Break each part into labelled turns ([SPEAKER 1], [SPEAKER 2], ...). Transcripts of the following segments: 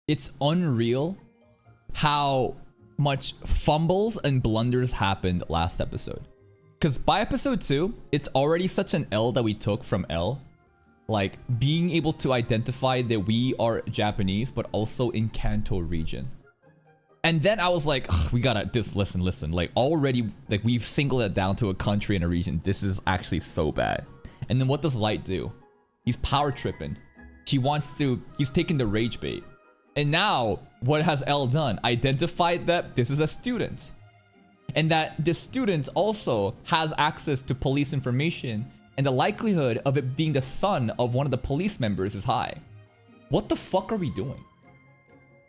[SPEAKER 1] it's unreal how much fumbles and blunders happened last episode. Because by episode 2, it's already such an L that we took from L. Like, being able to identify that we are Japanese, but also in Kanto region. And then I was like, we gotta, listen. Like, already, like, we've singled it down to a country and a region. This is actually so bad. And then what does Light do? He's power tripping. He's taking the rage bait. And now, what has L done? Identified that this is a student. And that this student also has access to police information, and the likelihood of it being the son of one of the police members is high. What the fuck are we doing?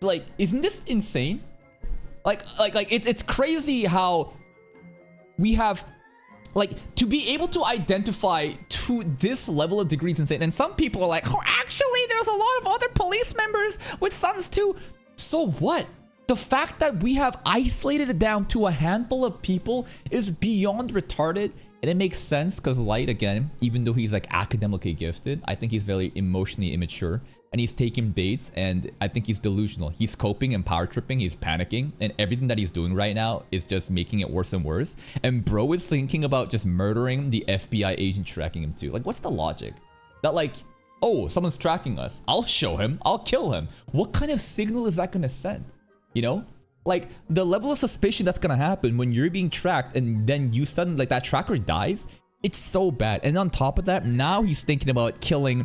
[SPEAKER 1] Like, isn't this insane? It's crazy how we have, like, to be able to identify to this level of degree is insane. And some people are like, oh, actually, there's a lot of other police members with sons too. So what? The fact that we have isolated it down to a handful of people is beyond retarded. And it makes sense because Light, again, even though he's like academically gifted, I think he's very emotionally immature. And he's taking baits, and I think he's delusional. He's coping and power tripping, he's panicking, and everything that he's doing right now is just making it worse and worse. And bro is thinking about just murdering the FBI agent tracking him too. Like, what's the logic? That like, oh, someone's tracking us. I'll show him. I'll kill him. What kind of signal is that gonna send? You know? Like, the level of suspicion that's gonna happen when you're being tracked and then you suddenly, like, that tracker dies, it's so bad. And on top of that, now he's thinking about killing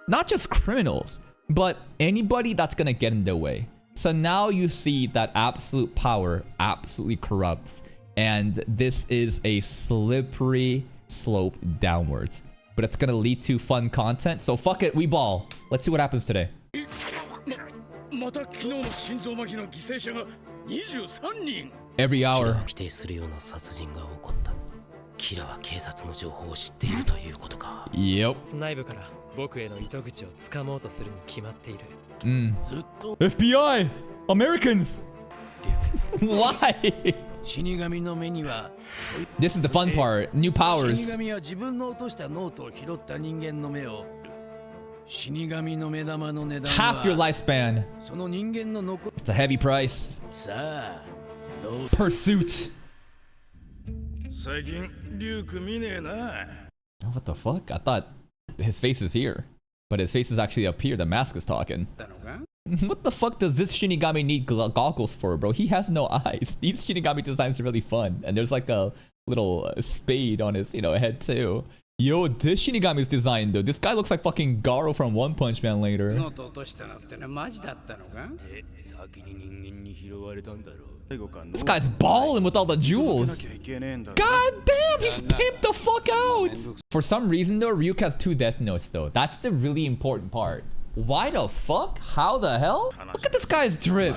[SPEAKER 1] not just criminals, but anybody that's gonna get in their way. So now you see that absolute power absolutely corrupts, and this is a slippery slope downwards. But it's gonna lead to fun content, so fuck it, we ball. Let's see what happens today. Every hour. Yep. FBI! Americans! Why? This is the fun part. New powers. Half your lifespan. It's a heavy price. Pursuit. Oh, what the fuck? I thought his face is here, but his face is actually up here. The mask is talking. What the fuck does this Shinigami need goggles for, bro? He has no eyes. These Shinigami designs are really fun, and there's like a little spade on his, head too. Yo, this Shinigami's design though. This guy looks like fucking Garo from One Punch Man later. This guy's balling with all the jewels. God damn, he's pimped the fuck out. For some reason though, Ryuk has 2 death notes though. That's the really important part. Why the fuck? How the hell? Look at this guy's drip.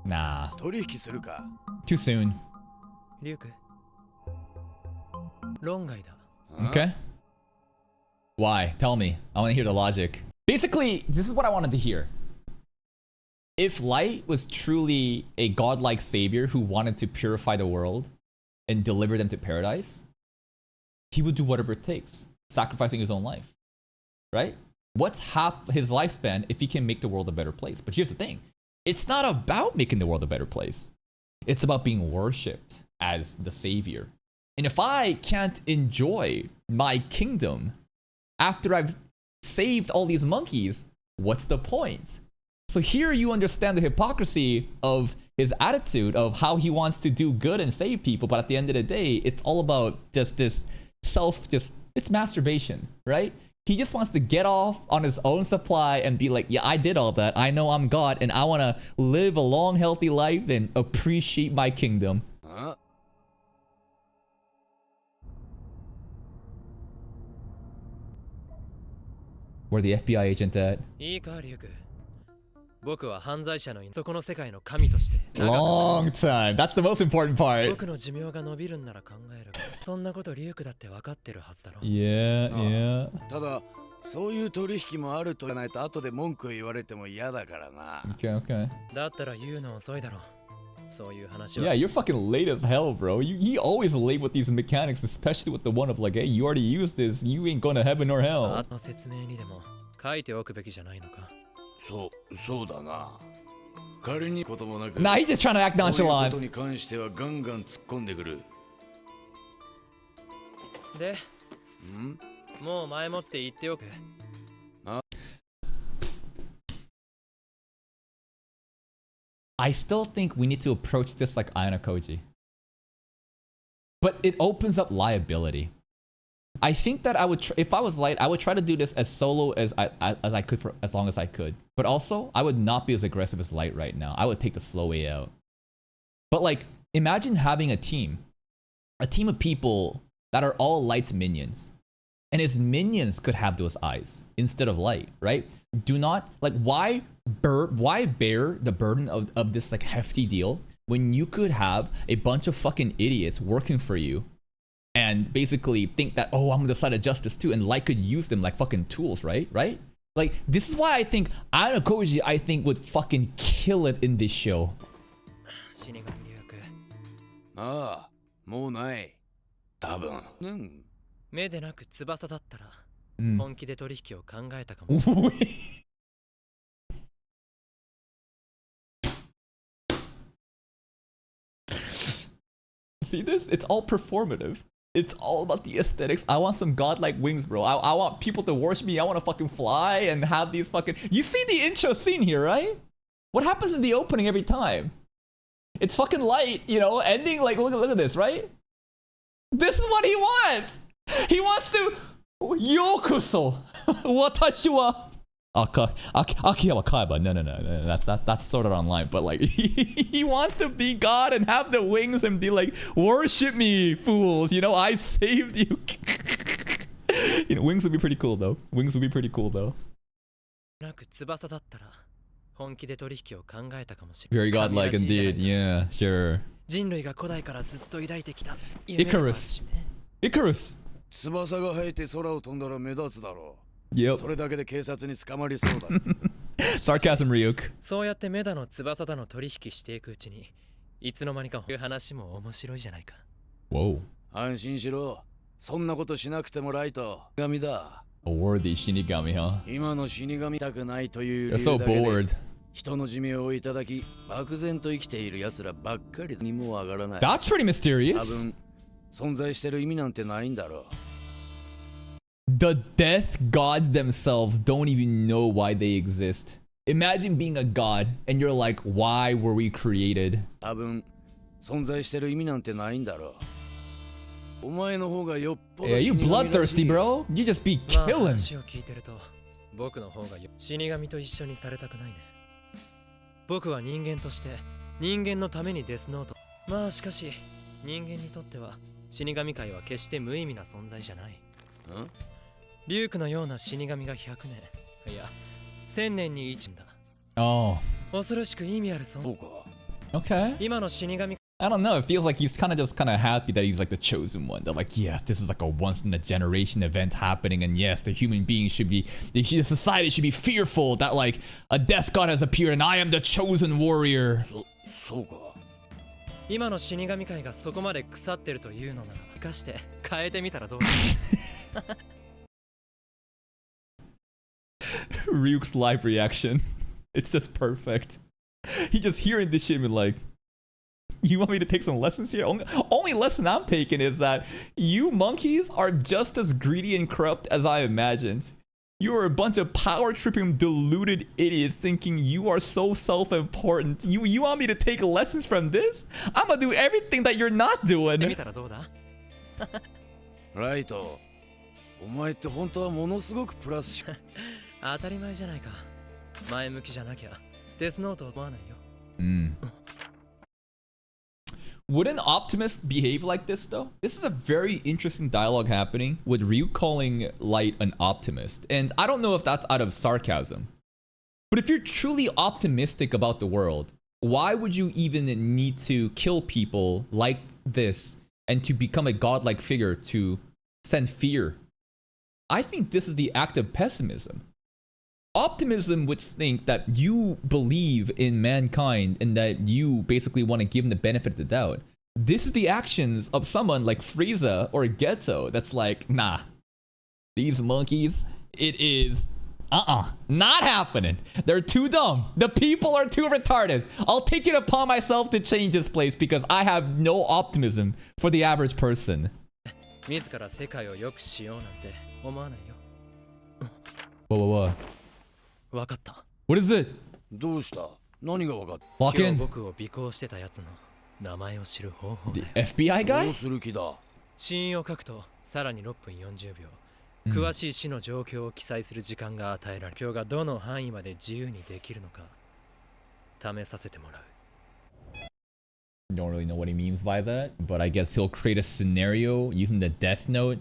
[SPEAKER 1] Nah. Too soon. Okay. Why? Tell me. I want to hear the logic. Basically, this is what I wanted to hear. If Light was truly a godlike savior who wanted to purify the world and deliver them to paradise, he would do whatever it takes, sacrificing his own life. Right? What's half his lifespan if he can make the world a better place? But here's the thing. It's not about making the world a better place. It's about being worshipped as the savior. And if I can't enjoy my kingdom after I've saved all these monkeys, what's the point? So here you understand the hypocrisy of his attitude of how he wants to do good and save people, but at the end of the day, it's all about just this it's masturbation, right? He just wants to get off on his own supply and be like, yeah, I did all that. I know I'm God, and I want to live a long, healthy life and appreciate my kingdom. Where the FBI agent at? Long time. That's the most important part. Yeah. Okay. Yeah, you're fucking late as hell, bro. He always late with these mechanics, especially with the one of like, hey, you already used this, you ain't going to heaven or hell. Nah, he's just trying to act nonchalant. I still think we need to approach this like Ayano Koji. But it opens up liability. I think that I would, if I was light, I would try to do this as solo as I could for as long as I could. But also, I would not be as aggressive as light right now. I would take the slow way out. But like, imagine having a team of people that are all light's minions. And his minions could have those eyes instead of light, right? Do not, like, why bear the burden of this like hefty deal when you could have a bunch of fucking idiots working for you and basically think that, oh, I'm on the side of justice too, and light could use them like fucking tools, right? Like, this is why I think Ayano Koji, I think, would fucking kill it in this show. See this? It's all performative. It's all about the aesthetics. I want some godlike wings, bro. I want people to worship me. I want to fucking fly and have these fucking... You see the intro scene here, right? What happens in the opening every time? It's fucking light, you know, ending like, look at this, right? This is what he wants. He wants to... Yokuso. Watashi wa... Akiyama Kaiba. No. That's sorted online. But like, he wants to be God and have the wings and be like, worship me, fools. You know, I saved you. You know, wings would be pretty cool though. Very godlike indeed. Yeah, sure. Icarus. Yep. Sarcasm, Ryuk. Whoa. A worthy Shinigami, huh? They're so bored. That's pretty mysterious. The death gods themselves don't even know why they exist. Imagine being a god and you're like, why were we created? Yeah, you bloodthirsty, bro. You just be killing.
[SPEAKER 2] Huh?
[SPEAKER 1] Oh. Okay. I don't know. It feels like he's kind of happy that he's like the chosen one. They're like, yes, this is like a once in a generation event happening, and yes, the human being should be, the society should be fearful that like a death god has appeared and I am the chosen warrior. Ryuk's live reaction. It's just perfect. He just hearing this shit and be like, you want me to take some lessons here? Only lesson I'm taking is that you monkeys are just as greedy and corrupt as I imagined. You are a bunch of power-tripping, deluded idiots thinking you are so self-important. You want me to take lessons from this? I'm gonna do everything that you're not doing.
[SPEAKER 2] Right.
[SPEAKER 1] Would an optimist behave like this though? This is a very interesting dialogue happening with Ryuk calling Light an optimist. And I don't know if that's out of sarcasm. But if you're truly optimistic about the world, why would you even need to kill people like this and to become a godlike figure to send fear? I think this is the act of pessimism. Optimism would think that you believe in mankind and that you basically want to give them the benefit of the doubt. This is the actions of someone like Frieza or Geto that's like, nah, these monkeys, it is not happening. They're too dumb. The people are too retarded. I'll take it upon myself to change this place because I have no optimism for the average person.
[SPEAKER 2] 自ら世界を良くしようなんて思わないよ。
[SPEAKER 1] Whoa.
[SPEAKER 2] わかった。
[SPEAKER 1] What is it?
[SPEAKER 3] どうした？何がわかった？
[SPEAKER 1] Lock
[SPEAKER 2] 今日
[SPEAKER 1] in.
[SPEAKER 2] 僕を尾行してたやつの名前を知る方法
[SPEAKER 1] The
[SPEAKER 2] だよ。
[SPEAKER 1] FBI
[SPEAKER 3] ど
[SPEAKER 1] guy?
[SPEAKER 3] うする気だ？
[SPEAKER 2] 死因を書くとさらに6分40秒。詳しい死の状況を記載する時間が与えられ、今日がどの範囲まで自由にできるのか試させてもらう。
[SPEAKER 1] Don't really know what he means by that, but I guess he'll create a scenario using the death note.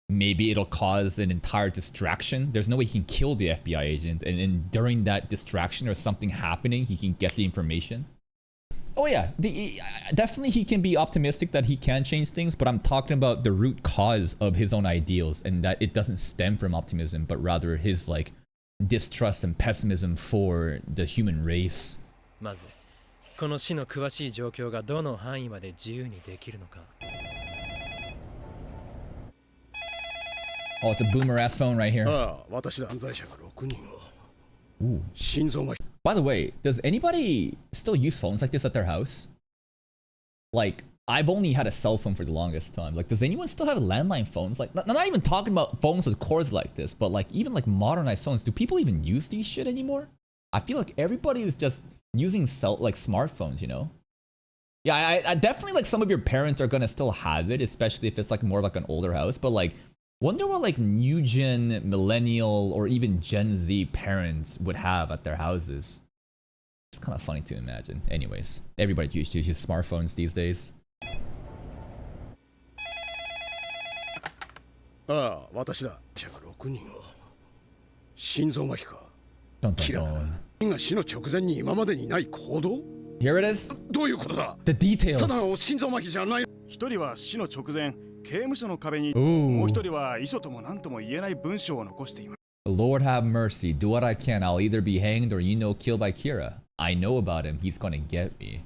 [SPEAKER 1] Maybe it'll cause an entire distraction. There's no way he can kill the FBI agent, and then during that distraction or something happening, he can get the information. Oh yeah, definitely he can be optimistic that he can change things, but I'm talking about the root cause of his own ideals and that it doesn't stem from optimism, but rather his like distrust and pessimism for the human race.
[SPEAKER 2] まずこの死の詳しい状況がどの範囲まで自由にできるのか。
[SPEAKER 1] Oh, it's a boomer ass phone right here.
[SPEAKER 3] ああ、私だ。犯罪者が6人を。
[SPEAKER 1] Ooh.
[SPEAKER 3] 心臓麻痺。
[SPEAKER 1] By the way, does anybody still use phones like this at their house? Like, I've only had a cell phone for the longest time. Like, does anyone still have landline phones? Like, not even talking about phones with cords like this, but like even like modernized phones. Do people even use these shit anymore? I feel like everybody is just using like smartphones, you know? Yeah, I definitely like some of your parents are gonna still have it, especially if it's like more like an older house. But like, wonder what like new gen, millennial, or even Gen Z parents would have at their houses. It's kind of funny to imagine. Anyways, everybody uses smartphones these days.
[SPEAKER 3] ああ、私だ。者が6人を。心臓麻痺か。
[SPEAKER 1] Dun, dun, dun.
[SPEAKER 3] が死の直前に今までにない行動？
[SPEAKER 1] Here it is.
[SPEAKER 3] どういうことだ？
[SPEAKER 1] The details.
[SPEAKER 3] ただの心臓麻痺じゃない。
[SPEAKER 4] 一人は死の直前、刑務所の壁に、
[SPEAKER 1] Ooh.
[SPEAKER 4] もう一人は遺書とも何とも言えない文章を残しています。
[SPEAKER 1] Lord have mercy. Do what I can. I'll either be hanged or killed by Kira. I know about him. He's gonna get me.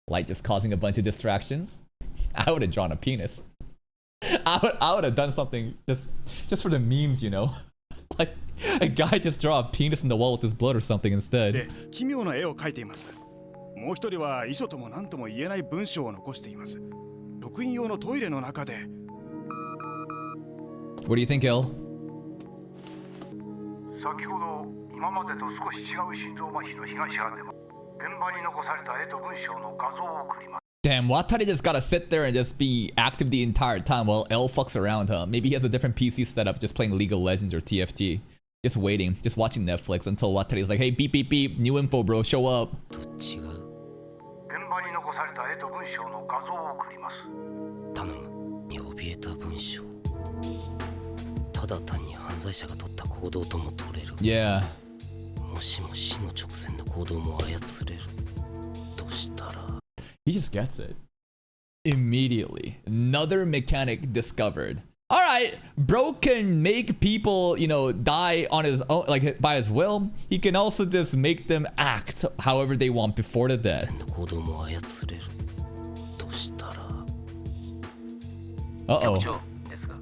[SPEAKER 1] Like just causing a bunch of distractions. I would have drawn a penis. I would have done something just for the memes, you know. Like a guy just draw a penis in the wall with his blood or something
[SPEAKER 4] で、
[SPEAKER 1] instead.
[SPEAKER 4] 奇妙な絵を描いています。もう一人は遺書とも何とも言えない文章を残しています。職員用のトイレの中で。
[SPEAKER 1] What do you think, Il?
[SPEAKER 5] 先ほど今までと少し違う心臓麻痺の被害者が出ます。現場に残された絵と文章の画像を送ります。
[SPEAKER 1] Damn, Watari just gotta sit there and just be active the entire time while L fucks around, huh? Maybe he has a different PC setup just playing League of Legends or TFT. Just waiting, just watching Netflix until Watari's like, hey, beep, beep, beep, new info, bro, show up.
[SPEAKER 2] どっちが？
[SPEAKER 5] 現場に残された絵と文章の画像を送ります。
[SPEAKER 2] 頼む。怯えた文章。ただ単に犯罪者が取った行動とも取れる。
[SPEAKER 1] Yeah.
[SPEAKER 2] もしも死の直前の行動も操れるとしたら。
[SPEAKER 1] He just gets it. Immediately. Another mechanic discovered. Alright, bro can make people, you know, die on his own, like by his will. He can also just make them act however they want before the death.
[SPEAKER 2] 行動も操れるとしたら。
[SPEAKER 1] Uh-oh.
[SPEAKER 2] 局長ですが、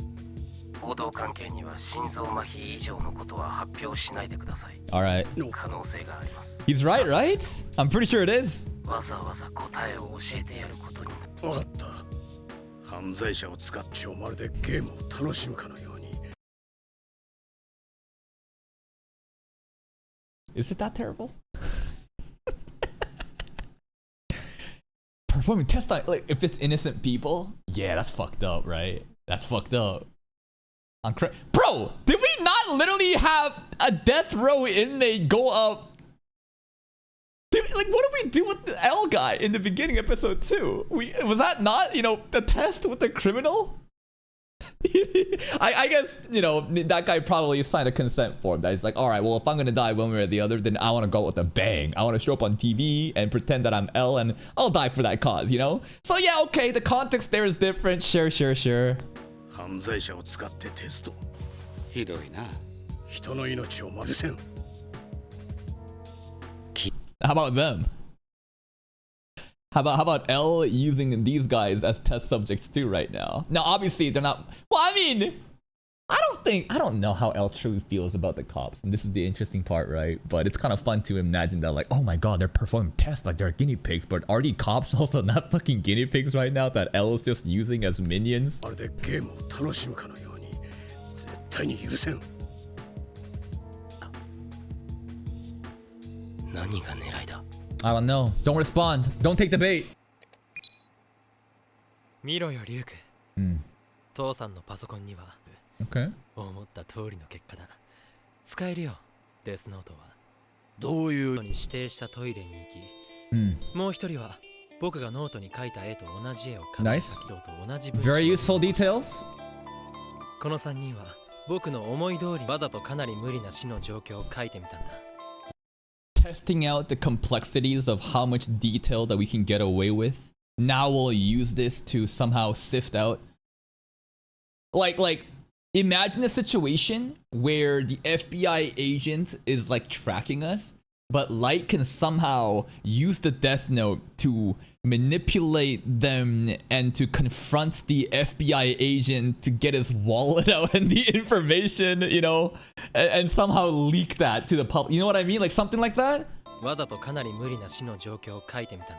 [SPEAKER 2] 報道関係には心臓麻痺以上のことは発表しないでください。
[SPEAKER 1] Alright.
[SPEAKER 2] 可能性があります。
[SPEAKER 1] He's right, right? I'm pretty sure it is.
[SPEAKER 2] わざわざ答えを教えてやることになる。
[SPEAKER 3] わかった。犯罪者を使ってまるでゲームを楽しむかのように。
[SPEAKER 1] Is it that terrible? Performing test on, like, if it's innocent people, yeah, that's fucked up, right? That's fucked up. Bro, did we not literally have a death row inmate go up? Like, what did we do with the L guy in the beginning of episode 2? Was that not, you know, the test with the criminal? I guess, you know, that guy probably signed a consent form that he's like, all right, well, if I'm gonna die one way or the other, then I want to go with a bang. I want to show up on TV and pretend that I'm L and I'll die for that cause, you know? So yeah, okay, the context there is different. Sure.
[SPEAKER 3] 犯罪者を使ってテスト。
[SPEAKER 6] ひどいな。
[SPEAKER 3] 人の命を許せん。
[SPEAKER 1] How about them? How about L using these guys as test subjects too right now? Now, obviously, they're not. Well, I mean, I don't know how L truly feels about the cops, and this is the interesting part, right? But it's kind of fun to imagine that, like, oh my god, they're performing tests like they're guinea pigs, but are the cops also not fucking guinea pigs right now that L is just using as minions?
[SPEAKER 3] まるでゲームを楽しむかのように絶対に許せん。
[SPEAKER 2] 何が狙いだ。
[SPEAKER 1] I don't know. Don't respond. Don't take the bait.
[SPEAKER 2] 見ろよリュウク。父さんのパソコンには
[SPEAKER 1] Okay.
[SPEAKER 2] 思った通りの結果だ。使えるよ、デスノートは。
[SPEAKER 3] どういう
[SPEAKER 2] に指定したトイレに行き、もう一人は僕がノートに描いた絵と同じ絵を描いた
[SPEAKER 1] Nice.
[SPEAKER 2] 人と同じ文章を
[SPEAKER 1] Very useful details.
[SPEAKER 2] この3人は僕の思い通りわざとかなり無理な死の状況を描いてみたんだ。
[SPEAKER 1] Testing out the complexities of how much detail that we can get away with. Now we'll use this to somehow sift out. Like, imagine a situation where the FBI agent is like tracking us, but Light can somehow use the Death Note to manipulate them and to confront the FBI agent to get his wallet out and the information, you know, and somehow leak that to the public. You know what I mean? Like something like that?
[SPEAKER 2] わざとかなり無理な死の状況を描いてみたん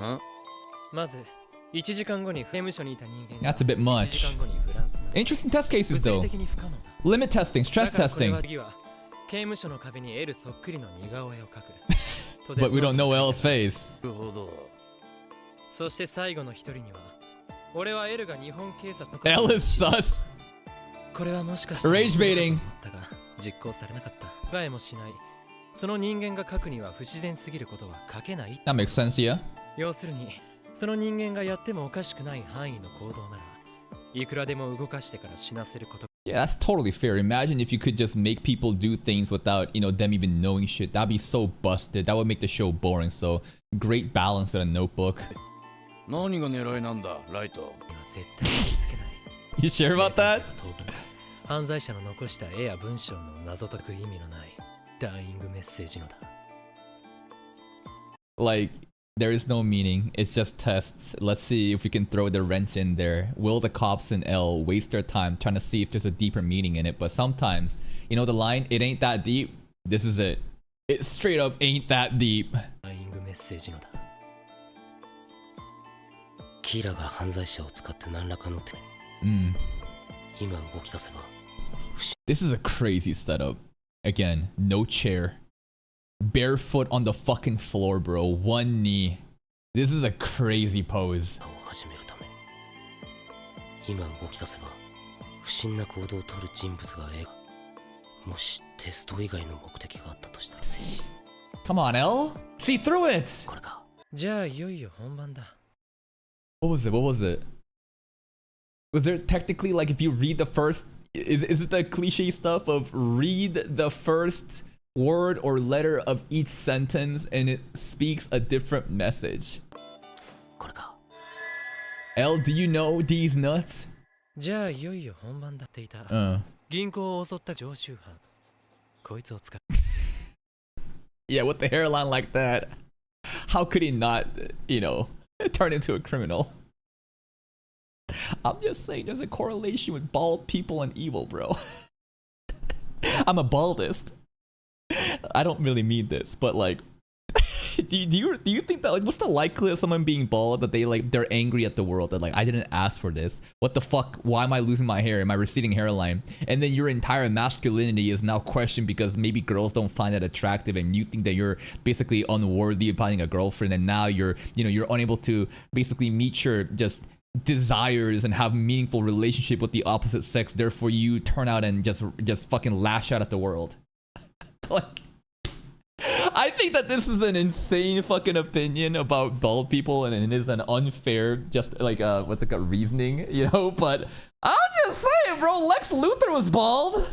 [SPEAKER 2] だ。まず1時間後に刑務所にいた人間が
[SPEAKER 1] That's a bit much.
[SPEAKER 2] 1時間後にフランスの
[SPEAKER 1] Interesting test cases
[SPEAKER 2] 物
[SPEAKER 1] though.
[SPEAKER 2] 理的に不可能だ。
[SPEAKER 1] Limit testing, stress
[SPEAKER 2] だからこれ
[SPEAKER 1] testing.
[SPEAKER 2] は次は刑務所の壁に L そっくりの似顔絵を描く。
[SPEAKER 1] But we don't know L's face.
[SPEAKER 3] なるほど。
[SPEAKER 2] そして最後の一人には俺は L が日本警察の
[SPEAKER 1] L is sus.
[SPEAKER 2] これはもしかして
[SPEAKER 1] Rage baiting.
[SPEAKER 2] だが実行されなかった。害もしない。その人間が書くには不自然すぎることは書けない。
[SPEAKER 1] That makes sense, yeah.
[SPEAKER 2] 要するにその人間がやってもおかしくない範囲の行動ならいくらでも動かしてから死なせること。
[SPEAKER 1] Yeah, that's totally fair. Imagine if you could just make people do things without, you know, them even knowing shit. That'd be so busted. That would make the show boring. So, great balance in a notebook.
[SPEAKER 3] 何が狙いなんだ、ライト。
[SPEAKER 2] 絶対につけない。
[SPEAKER 1] You sure about that?
[SPEAKER 2] 犯罪者の残した絵や文章の謎解く意味のないダイイングメッセージのだ。
[SPEAKER 1] Like, there is no meaning. It's just tests. Let's see if we can throw the wrench in there. Will the cops in L waste their time trying to see if there's a deeper meaning in it? But sometimes, you know the line, it ain't that deep. This is it. It straight up ain't that deep.
[SPEAKER 2] ダイイングメッセージのだ。キラが犯罪者を使って何らかの手。今動き出せば。
[SPEAKER 1] This is a crazy setup. Again, no chair. Barefoot on the fucking floor, bro. One knee. This is a crazy pose.
[SPEAKER 2] を始めるため。今動き出せば不審な行動を取る人物がもしテスト以外の目的があったとしたら。
[SPEAKER 1] Come on, L. See through it.
[SPEAKER 2] これか。じゃあいよいよ本番だ。
[SPEAKER 1] What was it? What was it? Was there technically, like, if you read the first, is it the cliche stuff of read the first word or letter of each sentence and it speaks a different message?
[SPEAKER 2] これか。
[SPEAKER 1] L, do you know these nuts?
[SPEAKER 2] じゃあいよいよ本番だっていた。銀行を襲った常習犯。こいつを使う。
[SPEAKER 1] Yeah, with the hairline like that, how could he not, you know, turn into a criminal? I'm just saying there's a correlation with bald people and evil, bro. I'm a baldist. I don't really mean this, but like, do you think that, like, what's the likelihood of someone being bald that they're angry at the world that, like, I didn't ask for this? What the fuck? Why am I losing my hair? My receding hairline? And then your entire masculinity is now questioned because maybe girls don't find it attractive and you think that you're basically unworthy of finding a girlfriend, and now you're unable to basically meet your just desires and have meaningful relationship with the opposite sex. Therefore, you turn out and just fucking lash out at the world. Like, I think that this is an insane fucking opinion about bald people, and it is an unfair, just like what's it called, reasoning, you know. But I'm just saying, bro. Lex Luthor was bald.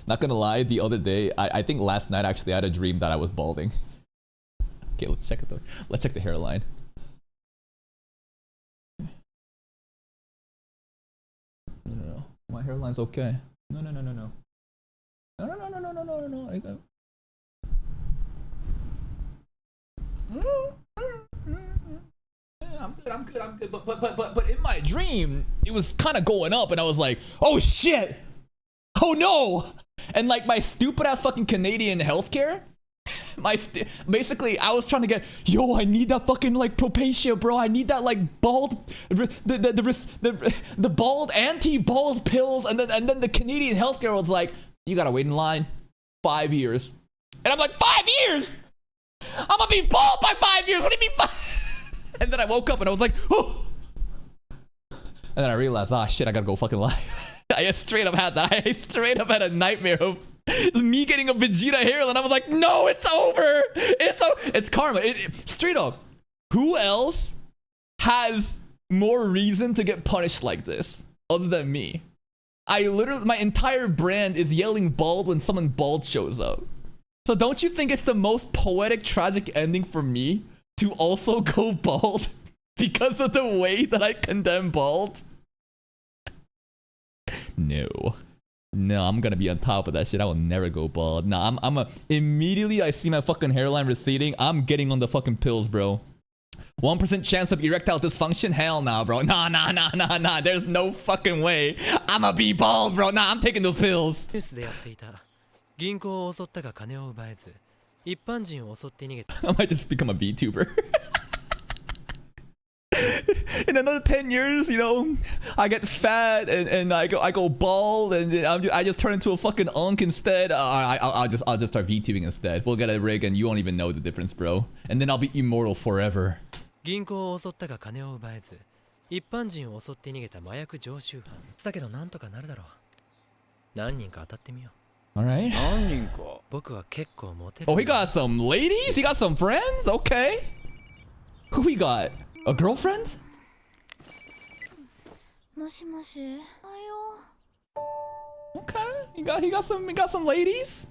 [SPEAKER 1] Not gonna lie, the other day, I think last night actually, I had a dream that I was balding. Okay, let's check it. Let's check the hairline. No. My hairline's okay. No. No. no. I'm good. But in my dream, it was kind of going up, and I was like, oh shit, oh no, and like my stupid ass fucking Canadian healthcare. Basically, I was trying to get, I need that fucking like Propacia, bro. I need that like bald, the bald anti-bald pills, and then the Canadian healthcare was like, you gotta wait in line 5 years, and I'm like, 5 years? I'm gonna be bald by 5 years. What do you mean 5? And then I woke up and I was like, oh. And then I realized, shit, I gotta go fucking lie. I straight up had that. I straight up had a nightmare of me getting a Vegeta hairline. I was like, no, it's over. It's karma. Straight up. Who else has more reason to get punished like this other than me? My entire brand is yelling bald when someone bald shows up. So don't you think it's the most poetic, tragic ending for me to also go bald because of the way that I condemn bald? No, I'm gonna be on top of that shit. I will never go bald. Nah, immediately I see my fucking hairline receding, I'm getting on the fucking pills, bro. 1% chance of erectile dysfunction? Hell nah, bro. Nah. There's no fucking way I'ma be bald, bro. Nah, I'm taking those pills.
[SPEAKER 2] ニュースでやっていた銀行を襲ったが金を奪えず一般人を襲って逃げた
[SPEAKER 1] I might just become a VTuber. In another 10 years, I get fat and I go bald and I just turn into a fucking unk instead. I'll just start VTubing instead. We'll get a rig and you won't even know the difference, bro. And then I'll be immortal forever.
[SPEAKER 2] 銀行を襲ったが金を奪えず一般人を襲って逃げた麻薬常習犯だけどなんとかなるだろう何人か当たってみよう
[SPEAKER 1] Alright.
[SPEAKER 3] 何人か
[SPEAKER 2] 僕は結構モテる
[SPEAKER 1] Oh, he got some ladies? He got some friends? Okay. Who he got? A girlfriend?
[SPEAKER 6] もしもし、おはよ
[SPEAKER 1] Okay. He got some ladies?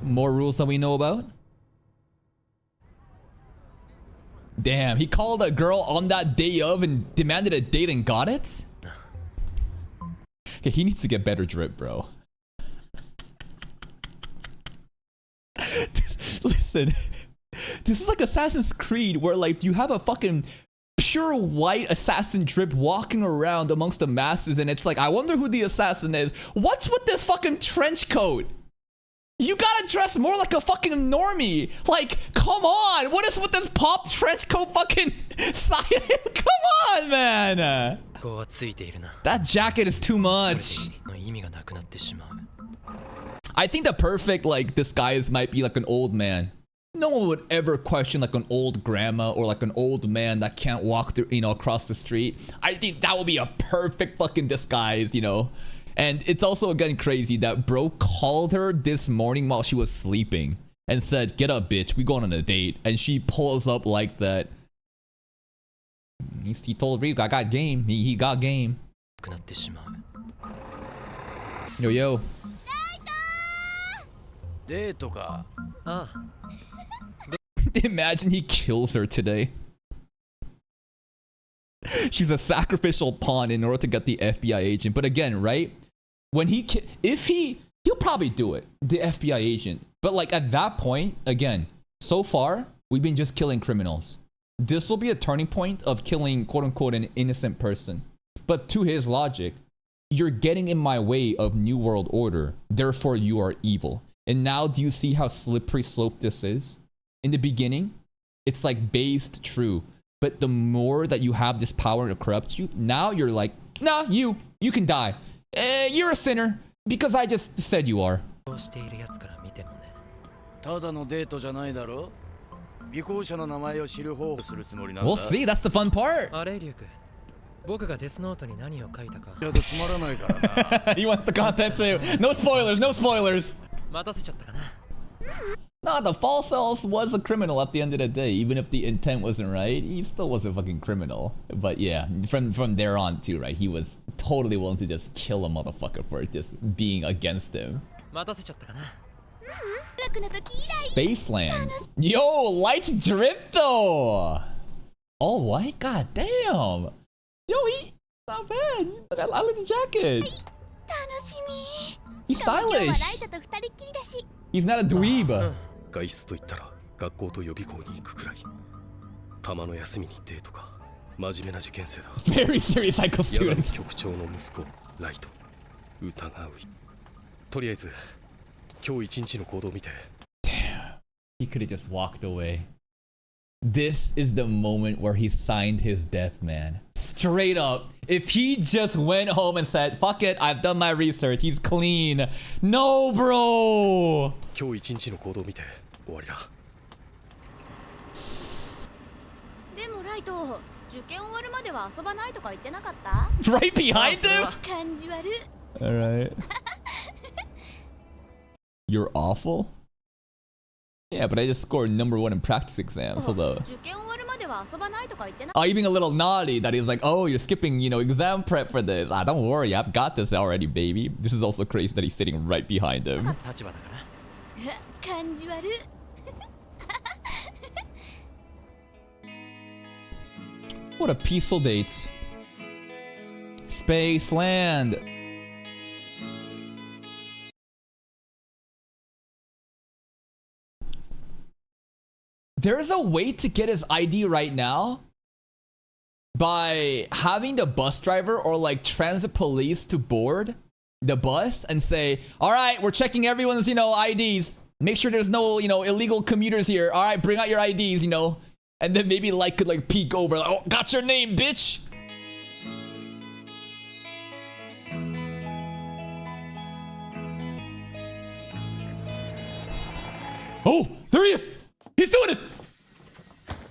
[SPEAKER 1] More rules than we know about? Damn, he called a girl on that day of and demanded a date and got it? Okay, he needs to get better drip, bro. Listen, this is like Assassin's Creed where like you have a fucking pure white assassin drip walking around amongst the masses and it's like, I wonder who the assassin is. What's with this fucking trench coat? You gotta dress more like a fucking normie. Like, come on. What is with this pop trench coat fucking side? Come on, man.
[SPEAKER 2] こうはついているな
[SPEAKER 1] That jacket is too much.
[SPEAKER 2] の意味がなくなってしまう
[SPEAKER 1] I think the perfect like disguise might be like an old man. No one would ever question like an old grandma or like an old man that can't walk through, across the street. I think that would be a perfect fucking disguise, And it's also again crazy that bro called her this morning while she was sleeping and said, "Get up, bitch. We going on a date." And she pulls up like that. He told Rico, "I got game." He got game.
[SPEAKER 2] なくなってしまう
[SPEAKER 1] Yo.
[SPEAKER 3] デートか
[SPEAKER 2] ああ
[SPEAKER 1] Imagine he kills her today. She's a sacrificial pawn in order to get the FBI agent. But again, right? When he'll probably do it, the FBI agent. But like at that point, again, so far, we've been just killing criminals. This will be a turning point of killing quote unquote an innocent person. But to his logic, you're getting in my way of New World Order. Therefore, you are evil. And now do you see how slippery slope this is? In the beginning, it's like based true. But the more that you have this power to corrupt you, now you're like, nah, you can die. You're a sinner because I just said you are.
[SPEAKER 2] こうしているやつから見てもね
[SPEAKER 3] ただのデートじゃないだろ尾行者の名前を知る方をするつもりなんだ
[SPEAKER 1] We'll see. That's the fun part.
[SPEAKER 2] あれリュウク僕がデスノートに何を書いたか
[SPEAKER 3] いやつまらないからな
[SPEAKER 1] He wants the content too. No spoilers, no spoilers.
[SPEAKER 2] 待たせちゃったかな
[SPEAKER 1] Nah, the false self was a criminal at the end of the day. Even if the intent wasn't right, he still was a fucking criminal. But yeah, from there on too, right? He was totally willing to just kill a motherfucker for just being against him.
[SPEAKER 2] 待たせちゃったかな
[SPEAKER 6] 楽な時以来
[SPEAKER 1] Spaceland. Yo, lights drip though. All white? God damn. Yo, he not bad. I like the jacket.
[SPEAKER 6] 楽しみ。
[SPEAKER 1] He's
[SPEAKER 6] しかも今日はライ
[SPEAKER 1] stylish.
[SPEAKER 6] トと二人っきりだし。
[SPEAKER 1] He's not a dweeb.
[SPEAKER 7] 外出といったら学校と予備校に行くくらい。たまの休みにデートか。真面目な受験生だ。
[SPEAKER 1] Very serious psycho
[SPEAKER 7] 山
[SPEAKER 1] student.
[SPEAKER 7] 局長の息子ライト。疑う。とりあえず今日一日の行動を見て。
[SPEAKER 1] He could have just walked away. This is the moment where he signed his death, man. Straight up. If he just went home and said, fuck it, I've done my research, he's clean. No, bro.
[SPEAKER 7] 今日一日の行動を見て終わりだ。
[SPEAKER 6] でもライト、受験終わるまでは遊ばないとか言ってなかった？
[SPEAKER 1] Right behind him?
[SPEAKER 6] 感じ悪い。
[SPEAKER 1] Alright. You're awful? Yeah, but I just scored #1 in practice exams. Hold up.
[SPEAKER 6] 受験終わるまでは遊ばないとか言ってな。
[SPEAKER 1] Oh, you being a little naughty that he's like, oh, you're skipping, you know, exam prep for this. Ah, don't worry, I've got this already, baby. This is also crazy that he's sitting right behind him.
[SPEAKER 2] 立場だから。
[SPEAKER 6] 感じ悪い。
[SPEAKER 1] What a peaceful date. Space land. There's a way to get his ID right now by having the bus driver or like transit police to board the bus and say, all right, we're checking everyone's, you know, IDs. Make sure there's no, you know, illegal commuters here. All right, bring out your IDs, you know. And then maybe like could like peek over, like, oh, got your name, bitch. Oh, there he is. He's doing it.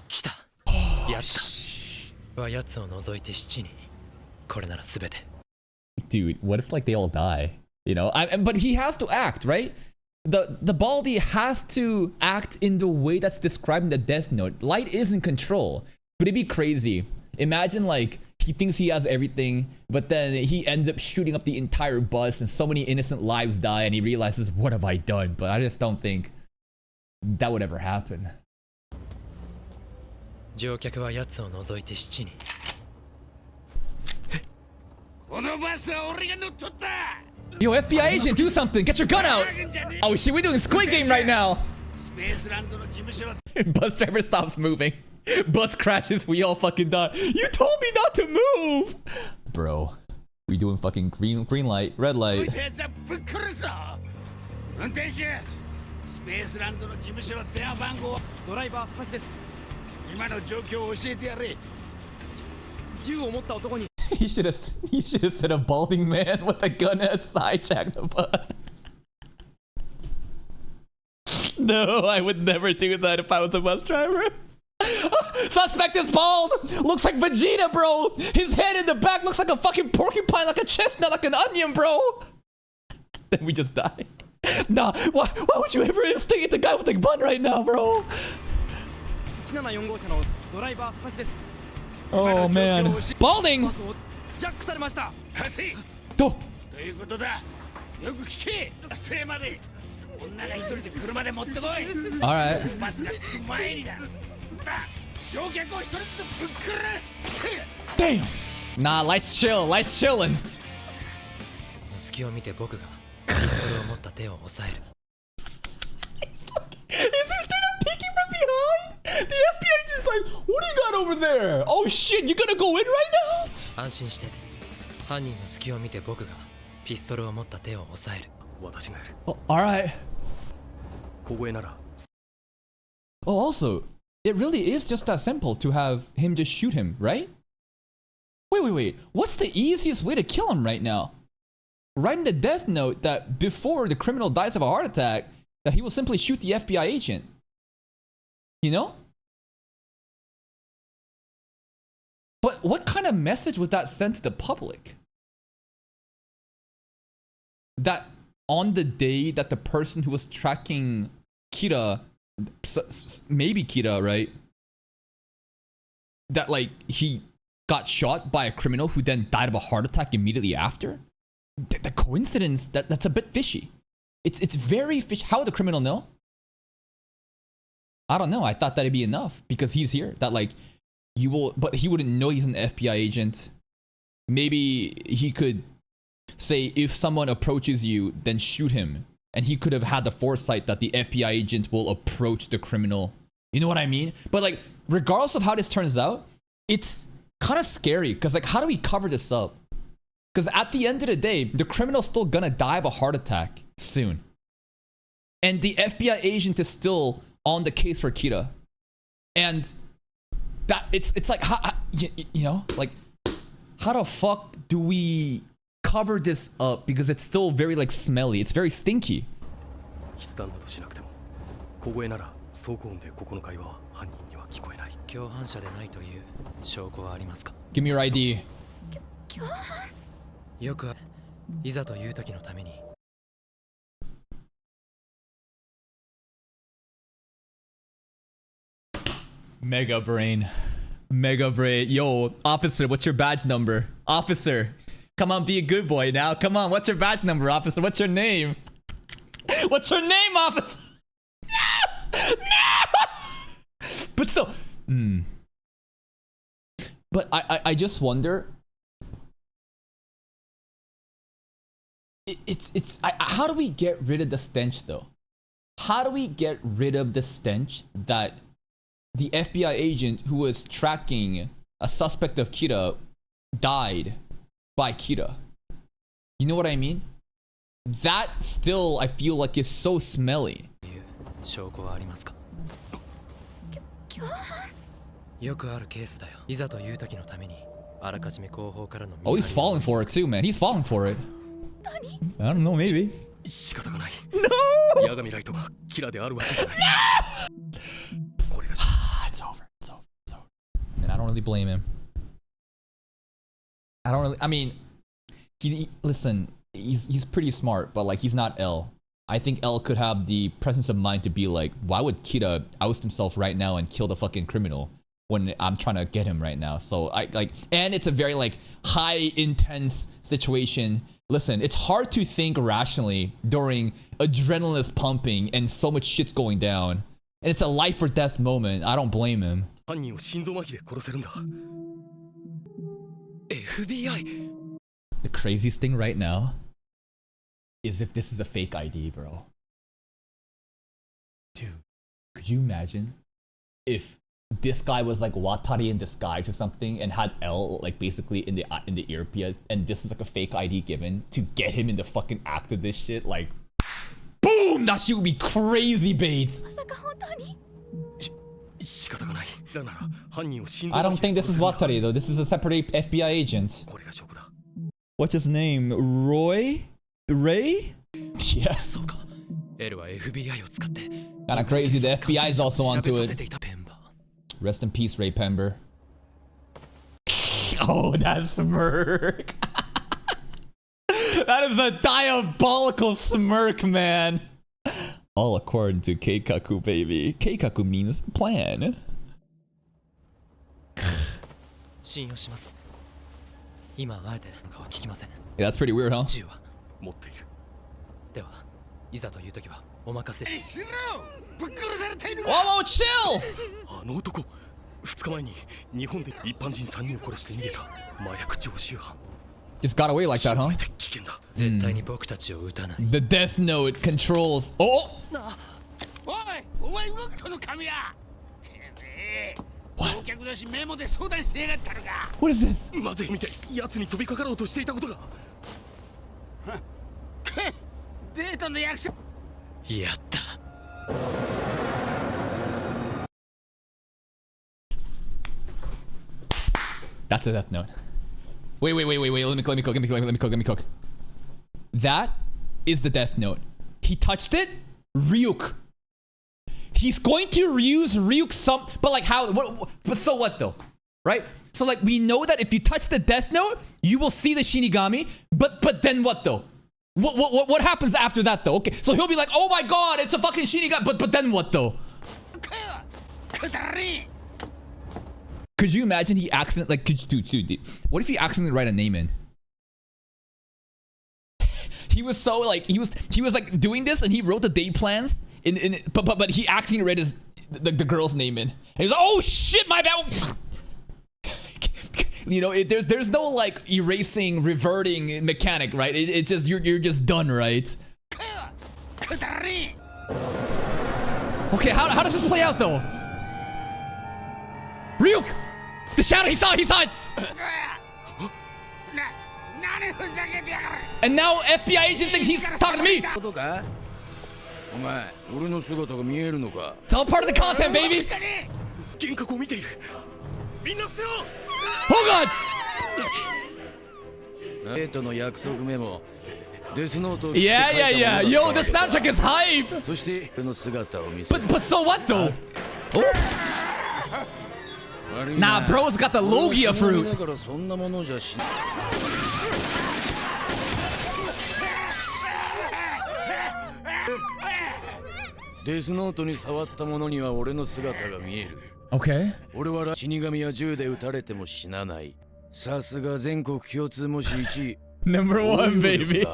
[SPEAKER 2] 来た。やった。は奴を除いて7人。これなら全て。
[SPEAKER 1] Dude, what if like they all die? You know, but he has to act, right? The Baldy has to act in the way that's described in the Death Note. Light is in control, but it'd be crazy. Imagine like he thinks he has everything, but then he ends up shooting up the entire bus and so many innocent lives die and he realizes, what have I done? But I just don't think that would ever happen.
[SPEAKER 2] 乗客は奴を除いて7人。
[SPEAKER 3] このバスは俺が乗っ取った。
[SPEAKER 1] Yo, FBI agent, do something! Get your gun out! Oh shit, we're doing Squid Game right now!
[SPEAKER 3] スペースランドの事務所は
[SPEAKER 1] Bus driver stops moving. Bus crashes, we all fucking die. You told me not to move! Bro, we doing fucking green light, red
[SPEAKER 3] 置い
[SPEAKER 1] light.
[SPEAKER 3] たやつはぶっ殺すぞ。運転手、スペースランドの事務所の電話番号は。ドライバー佐々木です。今の状況を教えてやれ。銃を持った男に。
[SPEAKER 1] He should have said a balding man with a gun has hijacked the bus. No, I would never do that if I was a bus driver. Suspect is bald! Looks like Vegeta, bro! His head in the back looks like a fucking porcupine, like a chestnut, like an onion, bro! Then we just die. Nah, why would you ever instigate the guy with the bun right now, bro?
[SPEAKER 3] 1745号車のドライバー佐々木です。
[SPEAKER 1] Oh man. Balding!
[SPEAKER 3] バスをジャックされました。貸せ。
[SPEAKER 1] Oh,
[SPEAKER 3] ということだ。よく聞け。バス停まで。女が一人で車で持ってこい。
[SPEAKER 1] alright.
[SPEAKER 3] バスが着く前にだ。乗客を一人ずつぶっ殺す。
[SPEAKER 1] Damn! Nah, lights chill, lights chillin'.
[SPEAKER 2] 隙を見て僕がピストルを持った手を押さえる。
[SPEAKER 1] Is he straight up peeking from behind? The FBI just like, what do you got over there? Oh shit, you gonna go in right now?
[SPEAKER 2] 安心して。犯人の隙を見て僕がピストルを持った手を押さえる。
[SPEAKER 7] 私がやる。
[SPEAKER 1] Oh, alright.
[SPEAKER 7] 小声なら
[SPEAKER 1] Oh, also, it really is just that simple to have him just shoot him, right? Wait. What's the easiest way to kill him right now? Write in the death note that before the criminal dies of a heart attack, that he will simply shoot the FBI agent. You know? But what kind of message would that send to the public? That on the day that the person who was tracking Kira, maybe Kira, right? That like he got shot by a criminal who then died of a heart attack immediately after? The coincidence, that's a bit fishy. It's very fishy. How would the criminal know? I don't know. I thought that'd be enough because he's here. That like you will, but he wouldn't know he's an FBI agent. Maybe he could say if someone approaches you, then shoot him. And he could have had the foresight that the FBI agent will approach the criminal. You know what I mean? But like, regardless of how this turns out, it's kind of scary because like, how do we cover this up? Because at the end of the day, the criminal's still gonna die of a heart attack soon. And the FBI agent is still on the case for Kira. And that it's like, you know, like, how the fuck do we cover this up? Because it's still very like smelly. It's very stinky. Give me your ID. Mega brain. Mega brain. Yo, officer, what's your badge number? Officer, come on, be a good boy now. Come on, what's your badge number, officer? What's your name? What's your name, officer? No! No! But still, But I just wonder. How do we get rid of the stench though? How do we get rid of the stench that the FBI agent who was tracking a suspect of Kira died by Kira? You know what I mean? That still, I feel like, is so smelly. Oh, he's falling for it too, man. He's falling for it. I don't know, maybe. No! It's over. It's over. It's over. And I don't really blame him. I mean, listen, he's pretty smart, but like, he's not L. I think L could have the presence of mind to be like, why would Kira oust himself right now and kill the fucking criminal when I'm trying to get him right now? So and it's a very like high intense situation. Listen, it's hard to think rationally during adrenaline is pumping and so much shit's going down. And it's a life or death moment. I don't blame him.
[SPEAKER 2] FBI.
[SPEAKER 1] The craziest thing right now is if this is a fake ID, bro. Dude, could you imagine if this guy was like Watari in disguise or something and had L like basically in the earpiece, and this is like a fake ID given to get him in the fucking act of this shit? Like, boom! That shit would be crazy, Bates. I don't think this is Watari though. This is a separate FBI agent. What's his name? Roy? Ray? Yes. Kinda crazy. The FBI is also onto it. Rest in peace, Ray Pember. Oh, that smirk. That is a diabolical smirk, man. All according to Keikaku, baby. Keikaku means plan. Yeah, that's pretty weird, huh? Whoa, chill!
[SPEAKER 7] 2日前に日本で一般人3人を殺して逃げた麻薬常習犯
[SPEAKER 1] Just got away like that, huh? The Death Note controls. Oh! What is this?
[SPEAKER 7] まずい見て奴に飛びかかろうとしていたことが
[SPEAKER 3] デートの約束
[SPEAKER 2] やった
[SPEAKER 1] That's a Death Note. Wait. Let me cook. That is the Death Note. He touched it? Ryuk. He's going to use Ryuk but like how, but so what though? Right? So like we know that if you touch the Death Note, you will see the Shinigami, but then what though? What happens after that though? Okay, so he'll be like, oh my god, it's a fucking Shinigami, but then what though? Could you imagine he accidentally, like, dude, what if he accidentally write a name in? He was so like, he was like doing this and he wrote the day plans but he accidentally read the girl's name in. And he was like, oh shit, my bad. You know, there's no like erasing, reverting mechanic, right? It's just you're just done, right? Okay, how does this play out though? Ryuk! The shadow, he saw it! And now FBI agent thinks he's talking to me! It's all part of the content, baby! Oh god! Yeah. Yo, the soundtrack is hype! But so what though? Oh. Nah, bro's got the Logia fruit. Okay. Number one, baby.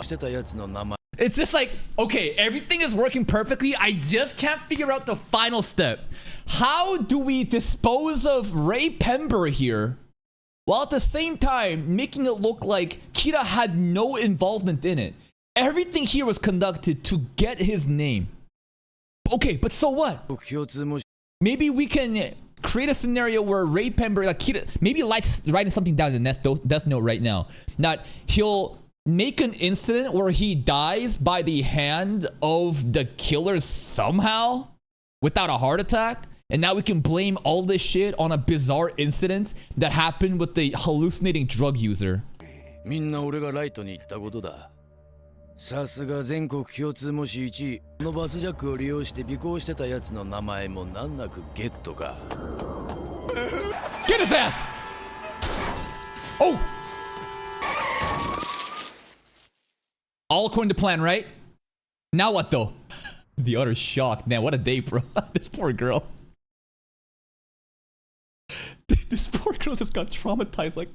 [SPEAKER 1] It's just like, okay, everything is working perfectly. I just can't figure out the final step. How do we dispose of Ray Pember here while at the same time making it look like Kira had no involvement in it? Everything here was conducted to get his name. Okay, but so what? Maybe we can create a scenario where Ray Pember, like Kira, maybe Light's writing something down in the death note right now. That he'll make an incident where he dies by the hand of the killers somehow without a heart attack. And now we can blame all this shit on a bizarre incident that happened with the hallucinating drug user. Get his ass! Oh! All according to plan, right? Now what though? The utter shock. Man, what a day, bro. This poor girl. This poor girl just got traumatized like...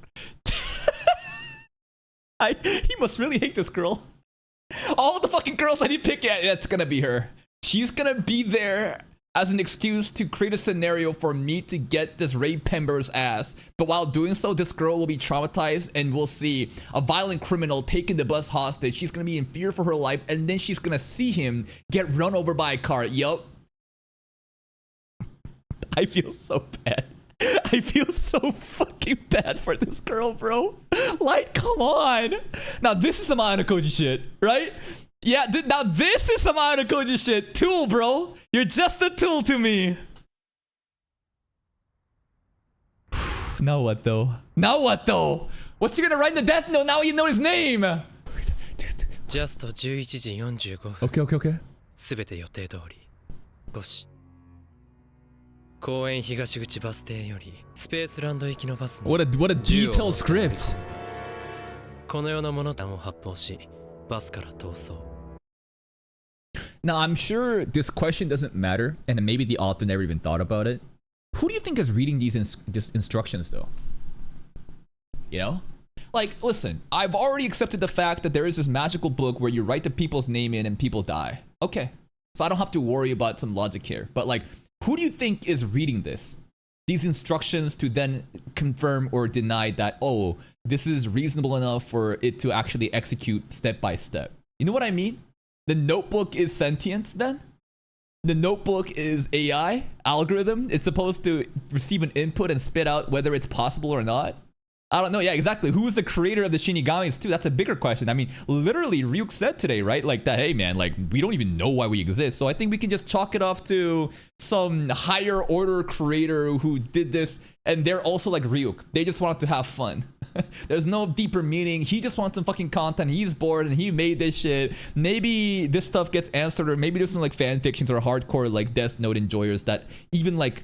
[SPEAKER 1] He must really hate this girl. All the fucking girls that he picked, yeah, that's gonna be her. She's gonna be there as an excuse to create a scenario for me to get this Ray Pember's ass. But while doing so, this girl will be traumatized and we'll see a violent criminal taking the bus hostage. She's gonna be in fear for her life and then she's gonna see him get run over by a car. Yup. I feel so bad. I feel so fucking bad for this girl, bro. Like, come on. Now, this is some Ayanokoji shit, right? Yeah, now this is some Ayanokoji shit. Tool, bro. You're just a tool to me. Now what, though? Now what, though? What's he gonna write in the death note now you know his name?
[SPEAKER 2] Just 11時45分
[SPEAKER 1] Okay.
[SPEAKER 2] すべて予定通り5時公園東口バス停よりスペースランド行きのバスに
[SPEAKER 1] What a detailed script.
[SPEAKER 2] この世のもの弾を発砲しバスから逃走
[SPEAKER 1] Now, I'm sure this question doesn't matter, and maybe the author never even thought about it. Who do you think is reading these instructions, though? You know? Like, listen, I've already accepted the fact that there is this magical book where you write the people's name in and people die. Okay. So I don't have to worry about some logic here. But, like, who do you think is reading this? These instructions to then confirm or deny that, oh, this is reasonable enough for it to actually execute step by step. You know what I mean? The notebook is sentient then? The notebook is AI, algorithm. It's supposed to receive an input and spit out whether it's possible or not. I don't know. Yeah, exactly. Who is the creator of the Shinigamis too? That's a bigger question. I mean, literally, Ryuk said today, right? Like that, hey man, like we don't even know why we exist. So I think we can just chalk it off to some higher order creator who did this. And they're also like Ryuk. They just wanted to have fun. There's no deeper meaning. He just wants some fucking content. He's bored and he made this shit. Maybe this stuff gets answered, or maybe there's some like fan fictions or hardcore like Death Note enjoyers that even like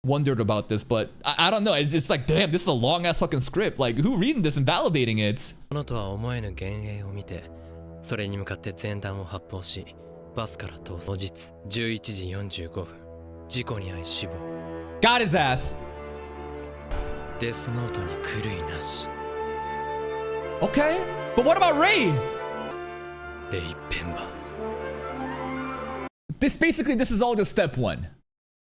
[SPEAKER 1] wondered about this, but I don't know. It's just like, damn, this is a long ass fucking script. Like, who reading this and validating it?
[SPEAKER 2] このとは思えぬ幻影を見てそれに向かって前段を発砲しバスから逃走当日11時45分事故に遭い死亡
[SPEAKER 1] Got his ass.
[SPEAKER 2] デスノートに狂いなし
[SPEAKER 1] Okay, but what about Ray?
[SPEAKER 2] レイ・ペンバー
[SPEAKER 1] This is all just step one.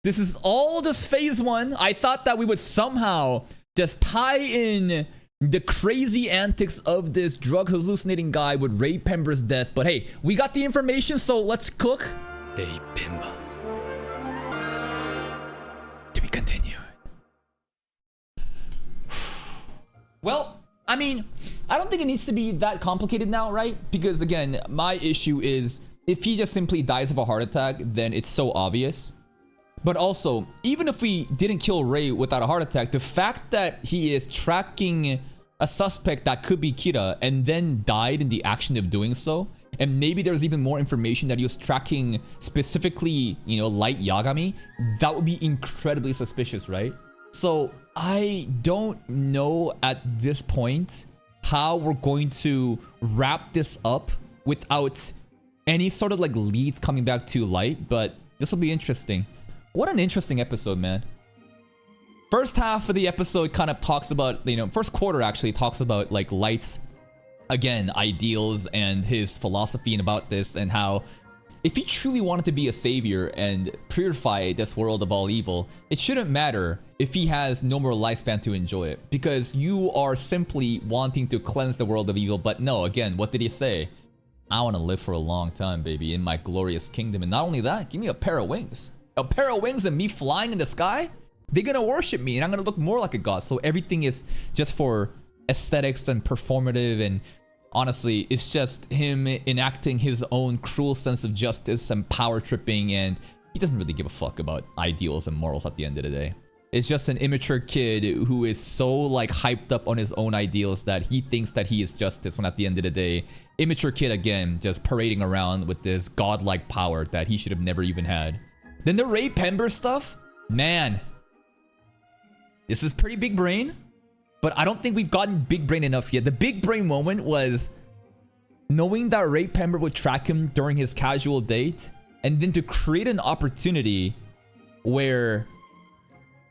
[SPEAKER 1] This is all just phase one. I thought that we would somehow just tie in the crazy antics of this drug hallucinating guy with Ray Pember's death. But hey, we got the information, so let's cook.
[SPEAKER 7] レイ・ペンバ
[SPEAKER 1] Do we continue? Well, I mean, I don't think it needs to be that complicated now, right? Because again, my issue is if he just simply dies of a heart attack, then it's so obvious. But also, even if we didn't kill Ray without a heart attack, the fact that he is tracking a suspect that could be Kira and then died in the action of doing so, and maybe there's even more information that he was tracking specifically, you know, Light Yagami, that would be incredibly suspicious, right? So I don't know at this point how we're going to wrap this up without any sort of like leads coming back to light, but this will be interesting. What an interesting episode, man. First half of the episode kind of talks about, you know, first quarter actually talks about like Light's, again, ideals and his philosophy and about this, and how if he truly wanted to be a savior and purify this world of all evil, it shouldn't matter if he has no more lifespan to enjoy it, because you are simply wanting to cleanse the world of evil. But no, again, what did he say? I want to live for a long time, baby, in my glorious kingdom. And not only that, give me a pair of wings. A pair of wings and me flying in the sky? They're gonna worship me and I'm gonna look more like a god. So everything is just for aesthetics and performative, and honestly, it's just him enacting his own cruel sense of justice and power tripping, and he doesn't really give a fuck about ideals and morals at the end of the day. It's just an immature kid who is so like hyped up on his own ideals that he thinks that he is justice, when at the end of the day, immature kid again, just parading around with this godlike power that he should have never even had. Then the Ray Pember stuff, man, this is pretty big brain, but I don't think we've gotten big brain enough yet. The big brain moment was knowing that Ray Pember would track him during his casual date, and then to create an opportunity where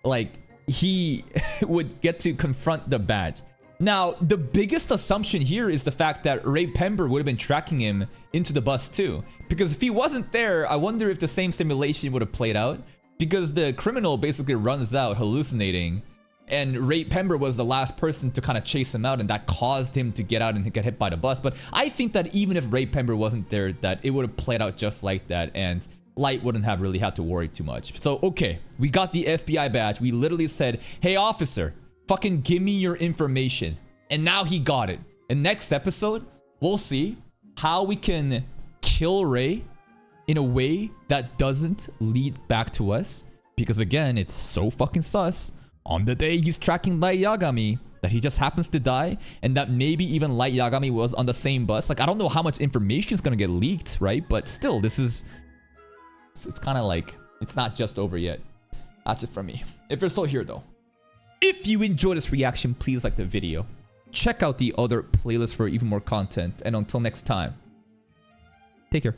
[SPEAKER 1] like he would get to confront the badge. Now, the biggest assumption here is the fact that Ray Pember would have been tracking him into the bus too. Because if he wasn't there, I wonder if the same simulation would have played out. Because the criminal basically runs out hallucinating, and Ray Pember was the last person to kind of chase him out, and that caused him to get out and get hit by the bus. But I think that even if Ray Pember wasn't there, that it would have played out just like that, and Light wouldn't have really had to worry too much. So, okay, we got the FBI badge. We literally said, hey, officer, fucking give me your information. And now he got it. And next episode, we'll see how we can kill Ray in a way that doesn't lead back to us. Because again, it's so fucking sus. On the day he's tracking Light Yagami, that he just happens to die, and that maybe even Light Yagami was on the same bus. Like, I don't know how much information is gonna get leaked, right? But still, this is... It's kind of like, it's not just over yet. That's it from me. If you're still here though, if you enjoyed this reaction, please like the video. Check out the other playlists for even more content. And until next time, take care.